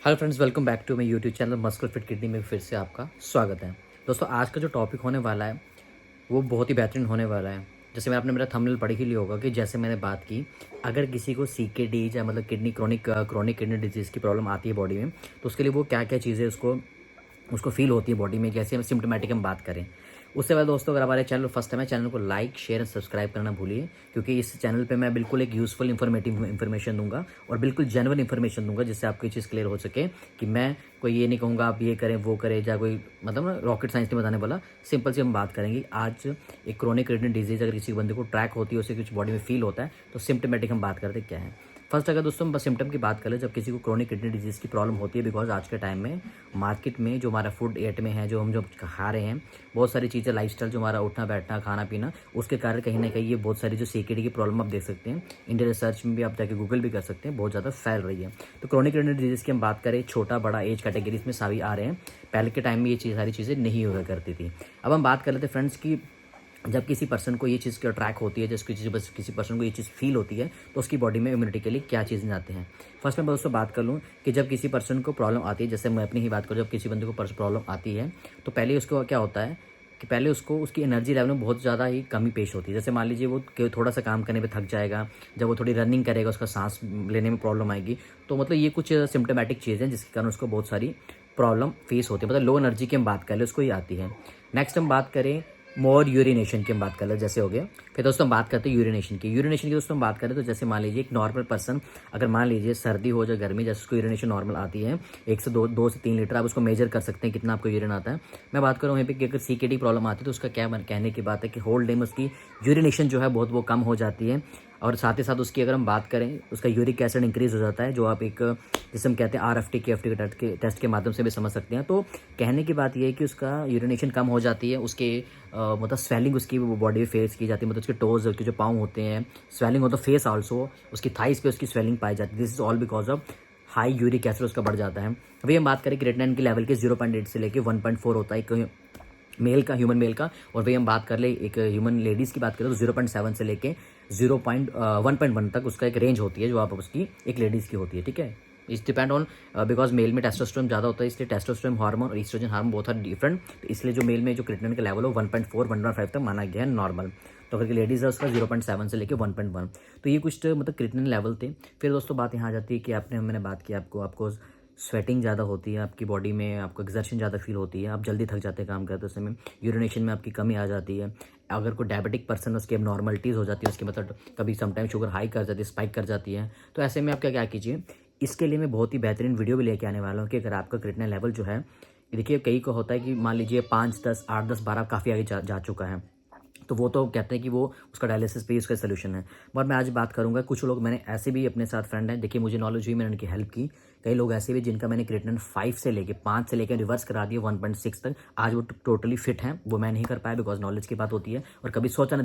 Hello friends, welcome back to my YouTube channel muscular fit kidney में फिर से आपका स्वागत है। दोस्तों, आज का जो टॉपिक होने वाला है वो बहुत ही बेहतरीन होने वाला है। जैसे मैं आपने मेरा थंबनेल पढ़ ही लिया होगा कि जैसे मैंने बात की, अगर किसी को सीकेडी या मतलब किडनी क्रोनिक किडनी डिजीज़ की प्रॉब्लम आती है बॉडी में, तो उसके लिए वो क्या क्या चीज़ें उसको उसको फील होती है बॉडी में, कैसे हम सिम्टोमेटिक हम बात करें। उससे पहले दोस्तों, अगर हमारे चैनल फर्स्ट टाइम है, चैनल को लाइक शेयर एंड सब्सक्राइब करना भूलिए, क्योंकि इस चैनल पे मैं बिल्कुल एक यूज़फुल इन्फॉर्मेशन दूंगा और बिल्कुल जेन्युइन इन्फॉर्मेशन दूंगा, जिससे आपको ये चीज़ क्लियर हो सके कि मैं कोई ये नहीं कहूँगा आप ये करें वो करें, या कोई मतलब ना रॉकेट साइंस नहीं बताने वाला। सिंपल सी हम बात करेंगे आज। एक क्रोनिक किडनी डिजीज़ अगर किसी बंदे को ट्रैक होती है, उसे कुछ बॉडी में फील होता है, तो सिम्टोमेटिक हम बात करते क्या है। फर्स्ट, अगर दोस्तों हम बस सिम्टम की बात करें, जब किसी को क्रोनिक किडनी डिजीज़ की प्रॉब्लम होती है, बिकॉज आज के टाइम में मार्केट में जो हमारा फूड एट में है, जो खा रहे हैं, बहुत सारी चीज़ें, लाइफस्टाइल जो हमारा उठना बैठना खाना पीना, उसके कारण कहीं ना कहीं ये बहुत सारी जो सीकेडी की प्रॉब्लम आप देख सकते हैं, इंडिया रिसर्च में भी आप जाके गूगल भी कर सकते हैं, बहुत ज़्यादा फैल रही है। तो क्रोनिक किडनी डिजीज़ की हम बात करें, छोटा बड़ा एज कैटेगरीज में सभी आ रहे हैं। पहले के टाइम में ये सारी चीज़ें नहीं हुआ करती थी। अब हम बात कर लेते हैं फ्रेंड्स की, जब किसी पर्सन को ये चीज़ की ट्रैक होती है, जब किसी पर्सन को ये चीज़ फील होती है, तो उसकी बॉडी में इम्यूनिटी के लिए क्या चीज़ें आते हैं। फर्स्ट मैं दोस्तों बात कर लूँ कि जब किसी पर्सन को प्रॉब्लम आती है, जैसे मैं अपनी ही बात करूँ, जब किसी बंदे को प्रॉब्लम आती है, तो पहले उसको क्या होता है कि पहले उसको उसकी एनर्जी लेवल में बहुत ज़्यादा ही कमी पेश होती है। जैसे मान लीजिए वो थोड़ा सा काम करने पे थक जाएगा, जब वो थोड़ी रनिंग करेगा उसका सांस लेने में प्रॉब्लम आएगी। तो मतलब ये कुछ सिम्टोमेटिक चीज़ है जिसके कारण उसको बहुत सारी प्रॉब्लम फेस होती है। मतलब लो एनर्जी की हम बात कर ले, उसको ही आती है। नेक्स्ट हम बात करें मोर यूरिनेशन की, हम बात कर ले, जैसे हो गया। फिर दोस्तों हम बात करते हैं यूरिनेशन की दोस्तों हम बात करें तो जैसे मान लीजिए एक नॉर्मल पर्सन, अगर मान लीजिए सर्दी हो या गर्मी, जैसे उसको यूरिनेशन नॉर्मल आती है 1 से 2 से 3 लीटर, आप उसको मेजर कर सकते हैं कितना आपको यूरिन आता है। मैं बात करूँ वहीं पे कि अगर सीकेडी प्रॉब्लम आती है, तो उसका क्या कहने की बात है कि होल डे में उसकी यूरिनेशन जो है बहुत वो कम हो जाती है। और साथ ही साथ उसकी अगर हम बात करें, उसका यूरिक एसिड इंक्रीज हो जाता है, जो आप एक जिसे हम कहते हैं RFT के टेस्ट के माध्यम से भी समझ सकते हैं। तो कहने की बात यह है कि उसका यूरिनेशन कम हो जाती है, उसके मतलब स्वेलिंग उसकी बॉडी में फेस की जाती है, मतलब उसके टोज, उसके जो पाँव होते हैं, स्वेलिंग हो, तो फेस आल्सो, उसकी थाइस पे उसकी स्वेलिंग पाई जाती है। This is all because of high uric acid उसका बढ़ जाता है। अभी हम बात करें क्रिएटिनिन की लेवल के 0.8 से लेकर 1.4 होता है एक मेल का, ह्यूमन मेल का। और वही हम बात कर ले एक ह्यूमन लेडीज़ की बात करें तो 0.7 से लेके 1.1 तक उसका एक रेंज होती है, जो आप उसकी एक लेडीज़ की होती है। ठीक है, इस डिपेंड ऑन बिकॉज मेल में टेस्टोस्टेरोन ज़्यादा होता है, इसलिए टेस्टोस्टेरोन हार्मोन और ईस्ट्रोजन हार्मोन बहुत है डिफरेंट, तो इसलिए जो मेल में जो क्रिएटिनिन का लेवल हो 1.4 1.5 तक माना गया है नॉर्मल। तो अगर लेडीज़ है उसका 0.7 से लेकर 1.1। तो ये कुछ मतलब क्रिएटिनिन लेवल थे। फिर दोस्तों बात यहाँ आ जाती है कि मैंने बात की, आपको स्वेटिंग ज़्यादा होती है आपकी बॉडी में, आपको एक्सर्शन ज़्यादा फील होती है, आप जल्दी थक जाते हैं काम करते समय, यूरिनेशन में आपकी कमी आ जाती है। अगर कोई डायबिटिक पर्सन, उसकी नॉर्मलिटीज़ हो जाती है, उसकी मतलब कभी समटाइम शुगर हाई कर जाती है, स्पाइक कर जाती है। तो ऐसे में आप क्या कीजिए, इसके लिए मैं बहुत ही बेहतरीन वीडियो भी लेके आने वाला हूँ कि अगर आपका क्रिएटिनिन लेवल जो है, देखिए कई को होता है कि मान लीजिए 5 10 8 10 12 काफ़ी आगे जा चुका है, तो वो तो कहते हैं कि वो उसका डायलिसिस पे ही उसका सोल्यूशन है। बट मैं आज बात करूंगा, कुछ लोग मैंने ऐसे भी अपने साथ फ्रेंड हैं, देखिए मुझे नॉलेज हुई, मैंने उनकी हेल्प की। कई लोग ऐसे भी जिनका मैंने क्रिएटिनिन 5 से लेकर रिवर्स करा दिया 1.6 तक, आज वो टोटली फिट हैं। वो मैं नहीं कर पाया बिकॉज नॉलेज की बात होती है, और कभी सोचा